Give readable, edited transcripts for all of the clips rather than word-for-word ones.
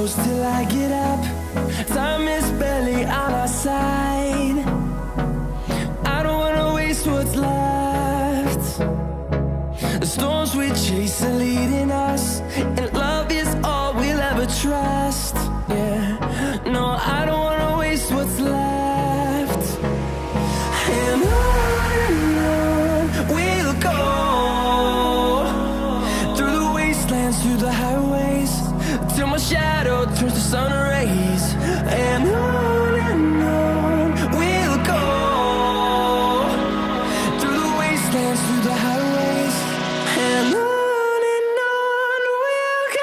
close till I get up. Time is barely on our side. I don't wanna waste what's left. The storms we chase are leading us, and love is all we'll ever trust. Yeah, no, I don't wanna waste what's left. And on we'll go, through the wastelands, through the highways, till my shadow turns to sun rays. And on we'll go, through the wastelands, through the highways, and on we'll go.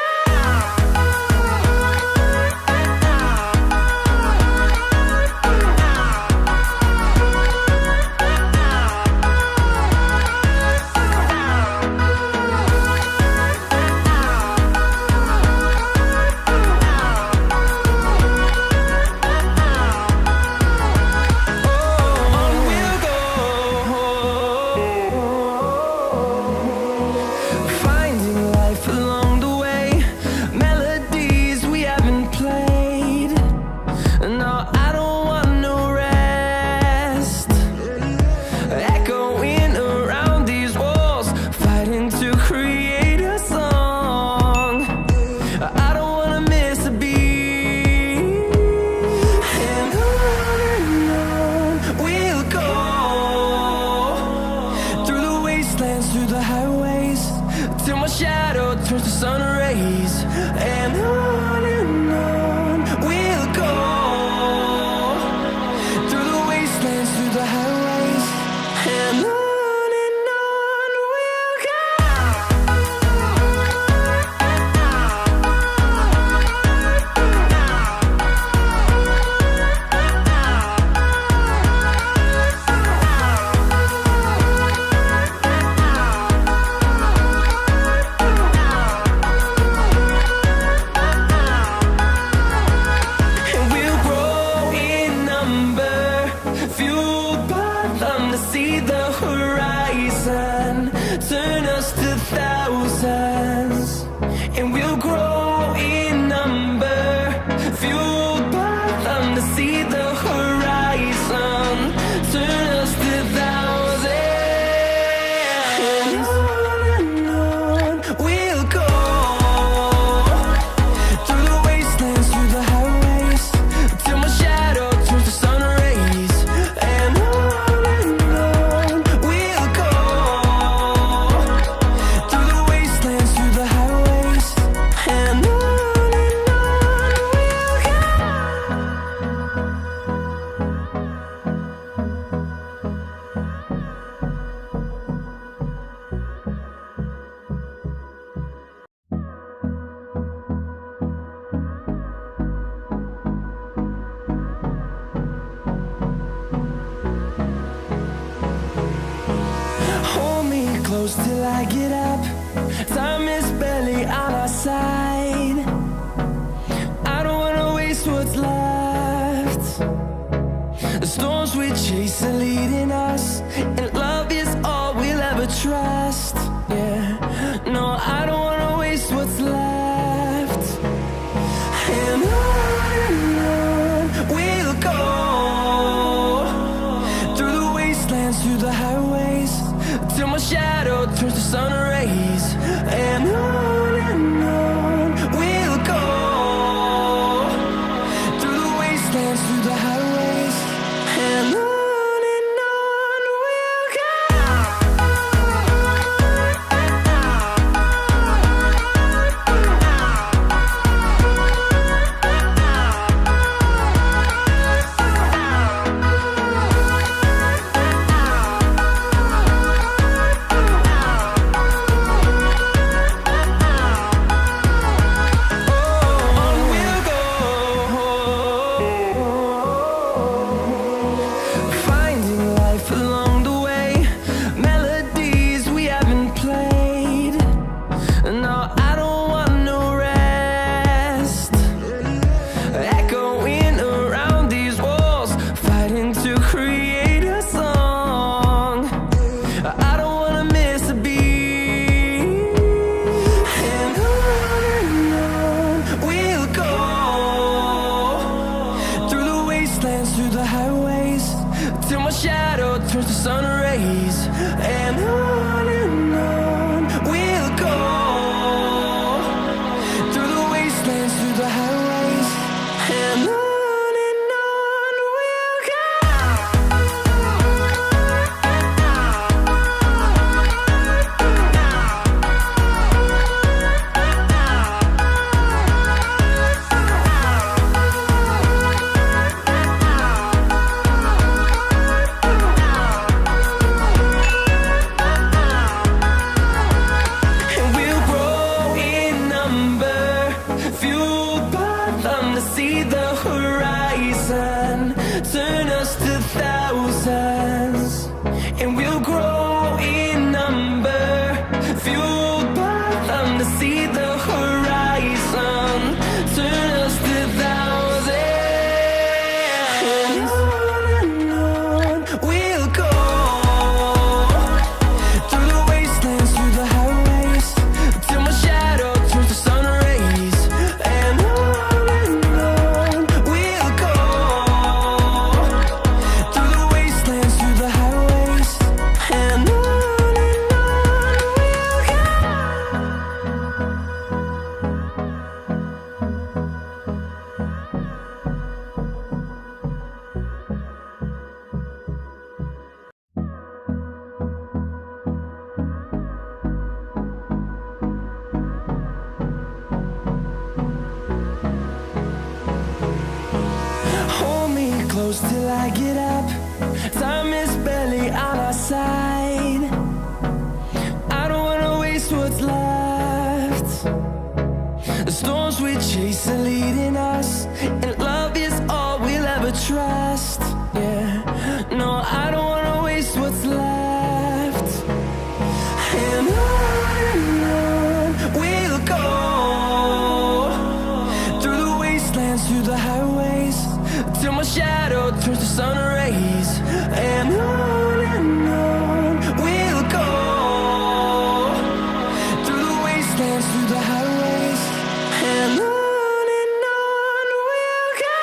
Through the highways, till my shadow turns to sun rays. And on we'll go, through the wastelands, through the highways, and on we'll go. Turn us to thousands, and we'll grow in number, fueled by them to see the horizon. Turn us to thousands, and on we'll go, through the wastelands, through the highways, till my shadow turns to sun rays. And on we'll go, through the wastelands, through the highways, and on we'll go. Hold me close till I get up. Time is barely on our side. I don't wanna waste what's left. The storms we chase are leading us, and love is all we'll ever trust. Yeah, no, I don't wanna waste what's left. And on we'll go, through the wastelands, through the highways, till my shadow turns to sun rays. And on we'll go, through the wastelands, through the highways, and on we'll go. On we'll go, the highways, till my shadow turns to sun rays. And on we'll go, through the wastelands, through the highways. And on we'll go. See the horizon, turn us to thousands, and we'll grow in number, fueled by them to see the horizon, turn us to thousands, and on we'll go, through the wastelands, through the highways, till my shadow turns to sun rays. And hold me close till I get up. Time is barely on our side. I don't wanna waste what's left. The storms we chase are leading us, and love is all we'll ever trust. Yeah, no, I don't wanna waste what's left. And on we'll go, through the wastelands, through the highways, till my shadow turns to sun rays. And on we'll go, through the wastelands, through the highways. And on we'll go.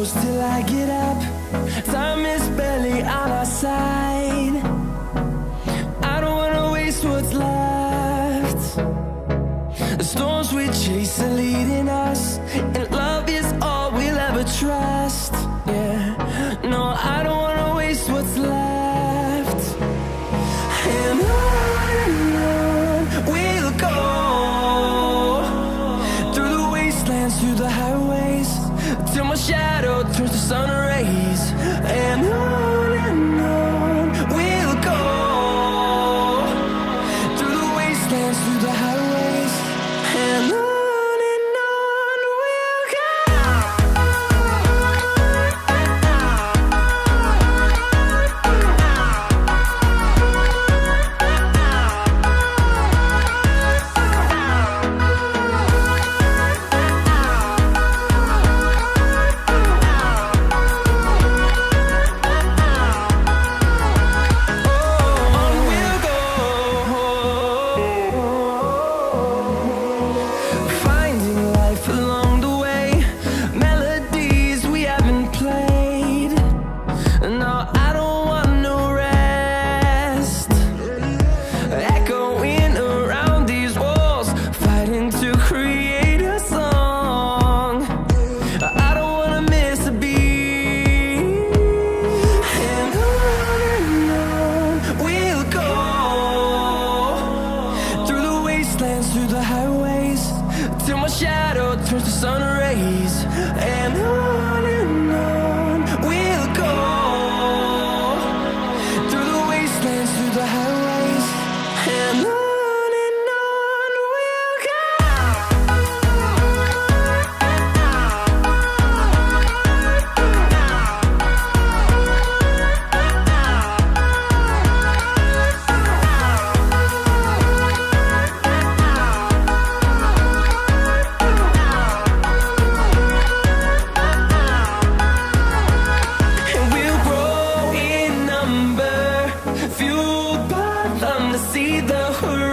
close till I get up. Time is barely on our side. I don't wanna waste what's left. The storms we chase are leading us, and love is all we'll ever trust. Yeah, no, I don't wanna waste what's left. And on we'll go, through the wastelands, through the highways, till my shadow turns to sun rays. And on we'll go, through the wastelands, through the highways, and on we'll go. Finding life along the way, melodies we haven't played. No, I don't want no rest. Echoing around these walls, fighting to create a song. I don't wanna miss a beat. And on we'll go, through the wastelands, through the highways, till my shadow turns to sun rays. And on we'll go, through the wastelands, through the highways, and on we'll go. And we'll grow in number, fueled by them to see the horizon.